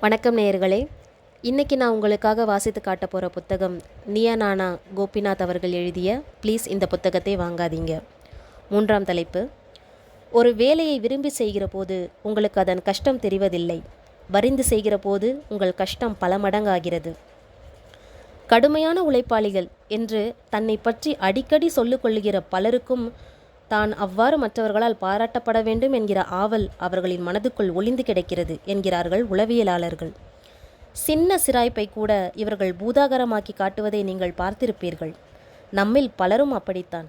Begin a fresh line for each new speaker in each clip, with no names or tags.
வணக்கம் நேயர்களே. இன்றைக்கி நான் உங்களுக்காக வாசித்து காட்ட போகிற புத்தகம் நீயா நானா கோபிநாத் அவர்கள் எழுதிய ப்ளீஸ் இந்த புத்தகத்தை வாங்காதீங்க. 3ஆம் தலைப்பு. ஒரு வேலையை விரும்பி செய்கிற போது உங்களுக்கு அதன் கஷ்டம் தெரிவதில்லை. வரிந்து செய்கிற போது உங்கள் கஷ்டம் பல மடங்காகிறது. கடுமையான உழைப்பாளிகள் என்று தன்னை பற்றி அடிக்கடி சொல்லிக்கொள்ளுகிற பலருக்கும் தான் அவ்வாறு மற்றவர்களால் பாராட்டப்பட வேண்டும் என்கிற ஆவல் அவர்களின் மனதுக்குள் ஒளிந்து கிடக்கிறது என்கிறார்கள் உளவியலாளர்கள். சின்ன சிராய்ப்பை கூட இவர்கள் பூதாகரமாக்கி காட்டுவதை நீங்கள் பார்த்திருப்பீர்கள். நம்மில் பலரும் அப்படித்தான்.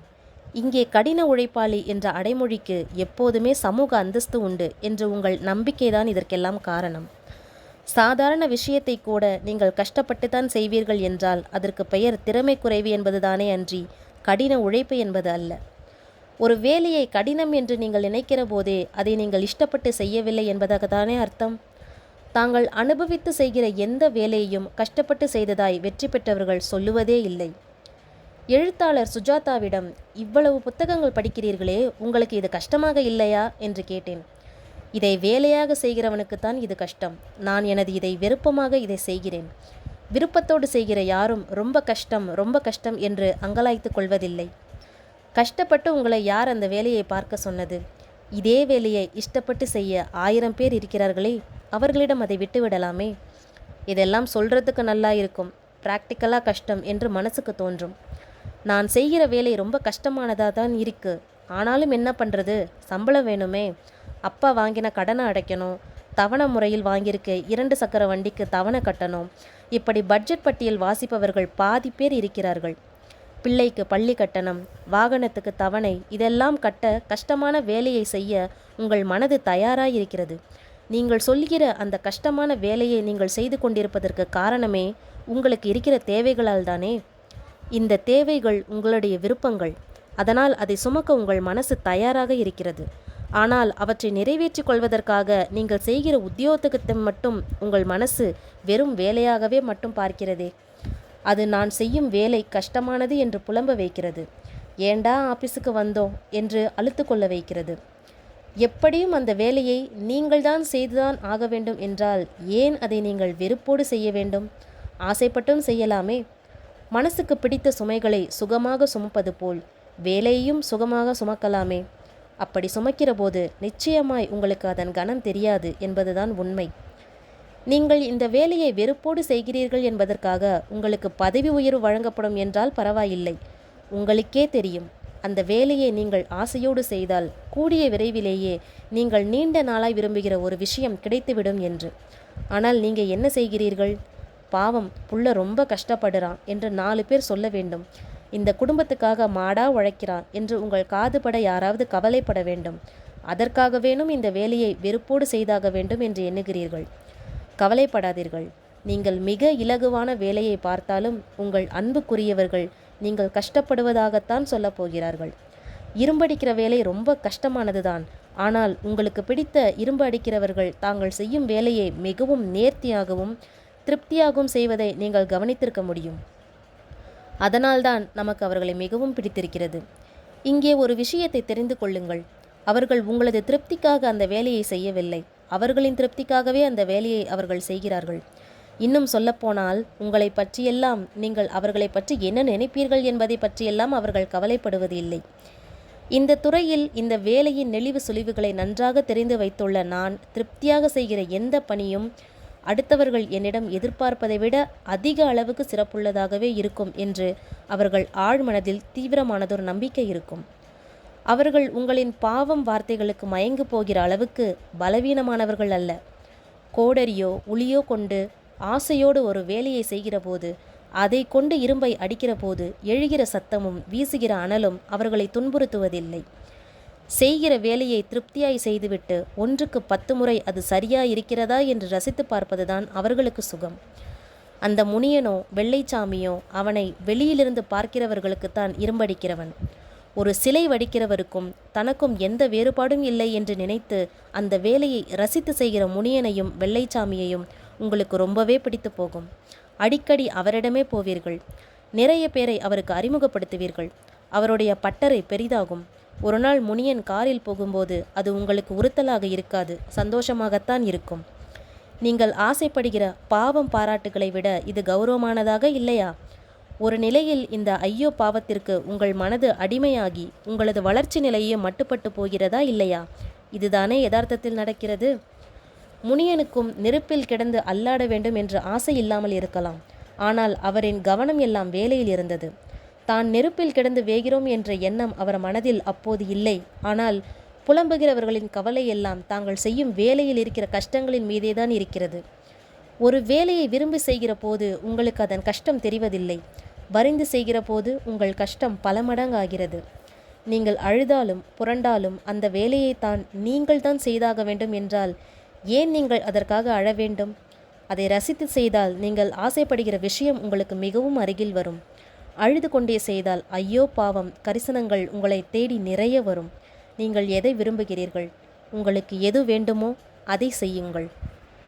இங்கே கடின உழைப்பாளி என்ற அடைமொழிக்கு எப்போதுமே சமூக அந்தஸ்து உண்டு என்று உங்கள் நம்பிக்கைதான் இதற்கெல்லாம் காரணம். சாதாரண விஷயத்தை கூட நீங்கள் கஷ்டப்பட்டுத்தான் செய்வீர்கள் என்றால் அதற்கு பெயர் திறமை குறைவு என்பதுதானே அன்றி கடின உழைப்பு என்பது அல்ல. ஒரு வேலையை கடினம் என்று நீங்கள் நினைக்கிற போதே அதை நீங்கள் இஷ்டப்பட்டு செய்யவில்லை என்பதாகத்தானே அர்த்தம். தாங்கள் அனுபவித்து செய்கிற எந்த வேலையையும் கஷ்டப்பட்டு செய்ததாய் வெற்றி பெற்றவர்கள் சொல்லுவதே இல்லை. எழுத்தாளர் சுஜாதாவிடம், இவ்வளவு புத்தகங்கள் படிக்கிறீர்களே, உங்களுக்கு இது கஷ்டமாக இல்லையா என்று கேட்டேன். இதை வேலையாக செய்கிறவனுக்குத்தான் இது கஷ்டம். நான் எனது இதை விருப்பமாக இதை செய்கிறேன். விருப்பத்தோடு செய்கிற யாரும் ரொம்ப கஷ்டம் என்று அங்கலாய்த்து கொள்வதில்லை. கஷ்டப்பட்டு உங்களை யார் அந்த வேலையை பார்க்க சொன்னது? இதே வேலையை இஷ்டப்பட்டு செய்ய 1000 பேர் இருக்கிறார்களே, அவர்களிடம் அதை விட்டுவிடலாமே. இதெல்லாம் சொல்கிறதுக்கு நல்லா இருக்கும், ப்ராக்டிக்கலாக கஷ்டம் என்று மனசுக்கு தோன்றும். நான் செய்கிற வேலை ரொம்ப கஷ்டமானதாக தான் இருக்கு. ஆனாலும் என்ன பண்ணுறது, சம்பளம் வேணுமே. அப்பா வாங்கின கடனை அடைக்கணும், தவணை முறையில் வாங்கியிருக்க 2 சக்கர வண்டிக்கு தவணை கட்டணும். இப்படி பட்ஜெட் பட்டியல் வாசிப்பவர்கள் பாதி பேர் இருக்கிறார்கள். பிள்ளைக்கு பள்ளி கட்டணம், வாகனத்துக்கு தவணை, இதெல்லாம் கட்ட கஷ்டமான வேலையை செய்ய உங்கள் மனது தயாராயிருக்கிறது. நீங்கள் சொல்கிற அந்த கஷ்டமான வேலையை நீங்கள் செய்து கொண்டிருப்பதற்கு காரணமே உங்களுக்கு இருக்கிற தேவைகளால் தானே. இந்த தேவைகள் உங்களுடைய விருப்பங்கள். அதனால் அதை சுமக்க உங்கள் மனசு தயாராக இருக்கிறது. ஆனால் அவற்றை நிறைவேற்றிக் கொள்வதற்காக நீங்கள் செய்கிற உத்தியோகத்துக்கு மட்டும் உங்கள் மனசு வெறும் வேலையாகவே மட்டும் பார்க்கிறதே. அது நான் செய்யும் வேலை கஷ்டமானது என்று புலம்ப வைக்கிறது. ஏண்டா ஆபீஸுக்கு வந்தோம் என்று அழுத்து கொள்ள வைக்கிறது. எப்படியும் அந்த வேலையை நீங்கள்தான் செய்துதான் ஆக வேண்டும் என்றால் ஏன் அதை நீங்கள் வெறுப்போடு செய்ய வேண்டும்? ஆசைப்பட்டும் செய்யலாமே. மனசுக்கு பிடித்த சுமைகளை சுகமாக சுமப்பது போல் வேலையையும் சுகமாக சுமக்கலாமே. அப்படி சுமக்கிற போது நிச்சயமாய் உங்களுக்கு அதன் கனம் தெரியாது என்பதுதான் உண்மை. நீங்கள் இந்த வேலையை வெறுப்போடு செய்கிறீர்கள் என்பதற்காக உங்களுக்கு பதவி உயர்வு வழங்கப்படும் என்றால் பரவாயில்லை. உங்களுக்கே தெரியும், அந்த வேலையை நீங்கள் ஆசையோடு செய்தால் கூடிய விரைவிலேயே நீங்கள் நீண்ட நாளாய் விரும்புகிற ஒரு விஷயம் கிடைத்துவிடும் என்று. ஆனால் நீங்கள் என்ன செய்கிறீர்கள்? பாவம், புள்ள ரொம்ப கஷ்டப்படுறான் என்று 4 பேர் சொல்ல வேண்டும். இந்த குடும்பத்துக்காக மாடா உழைக்கிறான் என்று உங்கள் காதுபட யாராவது கவலைப்பட வேண்டும். அதற்காக வேணும் இந்த வேலையை வெறுப்போடு செய்தாக வேண்டும் என்று எண்ணுகிறீர்கள். கவலைப்படாதீர்கள். நீங்கள் மிக இலகுவான வேலையை பார்த்தாலும் உங்கள் அன்புக்குரியவர்கள் நீங்கள் கஷ்டப்படுவதாகத்தான் சொல்லப் போகிறார்கள். இரும்படிக்கிற வேலை ரொம்ப கஷ்டமானதுதான். ஆனால் உங்களுக்கு பிடித்த இரும்பு அடிக்கிறவர்கள் தாங்கள் செய்யும் வேலையை மிகவும் நேர்த்தியாகவும் திருப்தியாகவும் செய்வதை நீங்கள் கவனித்திருக்க முடியும். அதனால்தான் நமக்கு அவர்களை மிகவும் பிடித்திருக்கிறது. இங்கே ஒரு விஷயத்தை தெரிந்து கொள்ளுங்கள். அவர்கள் உங்களது திருப்திக்காக அந்த வேலையை செய்யவில்லை. அவர்களின் திருப்திக்காகவே அந்த வேலையை அவர்கள் செய்கிறார்கள். இன்னும் சொல்லப்போனால் உங்களை பற்றியெல்லாம், நீங்கள் அவர்களை பற்றி என்ன நினைப்பீர்கள் என்பதை பற்றியெல்லாம் அவர்கள் கவலைப்படுவது இல்லை. இந்த துறையில் இந்த வேலையின் நெளிவு சுழிவுகளை நன்றாக தெரிந்து வைத்துள்ள நான் திருப்தியாக செய்கிற எந்த பணியும் அடுத்தவர்கள் என்னிடம் எதிர்பார்ப்பதை விட அதிக அளவுக்கு சிறப்புள்ளதாகவே இருக்கும் என்று அவர்கள் ஆழ்மனதில் தீவிரமானதொரு நம்பிக்கை இருக்கும். அவர்கள் உங்களின் பாவம் வார்த்தைகளுக்கு மயங்கு போகிற அளவுக்கு பலவீனமானவர்கள் அல்ல. கோடரியோ உளியோ கொண்டு ஆசையோடு ஒரு வேலையை செய்கிற போது, அதை கொண்டு இரும்பை அடிக்கிற போது எழுகிற சத்தமும் வீசுகிற அனலும் அவர்களை துன்புறுத்துவதில்லை. செய்கிற வேலையை திருப்தியாய் செய்துவிட்டு 1க்கு 10 முறை அது சரியாய் இருக்கிறதா என்று ரசித்து பார்ப்பதுதான் அவர்களுக்கு சுகம். அந்த முனியனோ வெள்ளைச்சாமியோ அவனை வெளியிலிருந்து பார்க்கிறவர்களுக்குத்தான் இரும்படிக்கிறவன். ஒரு சிலை வடிக்கிறவருக்கும் தனக்கும் எந்த வேறுபாடும் இல்லை என்று நினைத்து அந்த வேலையை ரசித்து செய்கிற முனியனையும் வெள்ளைச்சாமியையும் உங்களுக்கு ரொம்பவே பிடித்து போகும். அடிக்கடி அவரிடமே போவீர்கள். நிறைய பேரை அவருக்கு அறிமுகப்படுத்துவீர்கள். அவருடைய பட்டறை பெரிதாகும். ஒரு நாள் முனியன் காரில் போகும்போது அது உங்களுக்கு உறுத்தலாக இருக்காது, சந்தோஷமாகத்தான் இருக்கும். நீங்கள் ஆசைப்படுகிற பாவம் பாராட்டுகளை விட இது கௌரவமானதாக இல்லையா? ஒரு நிலையில் இந்த ஐயோ பாவத்திற்கு உங்கள் மனது அடிமையாகி உங்களது வளர்ச்சி நிலையும் மட்டுப்பட்டு போகிறதா இல்லையா? இதுதானே யதார்த்தத்தில் நடக்கிறது. முனியனுக்கும் நெருப்பில் கிடந்து அல்லாட வேண்டும் என்ற ஆசை இல்லாமல் இருக்கலாம். ஆனால் அவரின் கவனம் எல்லாம் வேலையில் இருந்தது. தான் நெருப்பில் கிடந்து வேகிறோம் என்ற எண்ணம் அவர் மனதில் அப்போது இல்லை. ஆனால் புலம்புகிறவர்களின் கவலை எல்லாம் தாங்கள் செய்யும் வேலையில் இருக்கிற கஷ்டங்களின் மீதேதான் இருக்கிறது. ஒரு வேலையை விரும்பி செய்கிற போது உங்களுக்கு அதன் கஷ்டம் தெரிவதில்லை. வரிந்து செய்கிற போது உங்கள் கஷ்டம் பல மடங்காகிறது. நீங்கள் அழுதாலும் புரண்டாலும் அந்த வேலையை நீங்கள் தான் செய்தாக வேண்டும் என்றால் ஏன் நீங்கள் அதற்காக அழ வேண்டும்? அதை ரசித்து செய்தால் நீங்கள் ஆசைப்படுகிற விஷயம் உங்களுக்கு மிகவும் அருகில் வரும். அழுது கொண்டே செய்தால் ஐயோ பாவம் கரிசனங்கள் உங்களை தேடி நிறைய வரும். நீங்கள் எதை விரும்புகிறீர்கள்? உங்களுக்கு எது வேண்டுமோ அதை செய்யுங்கள்.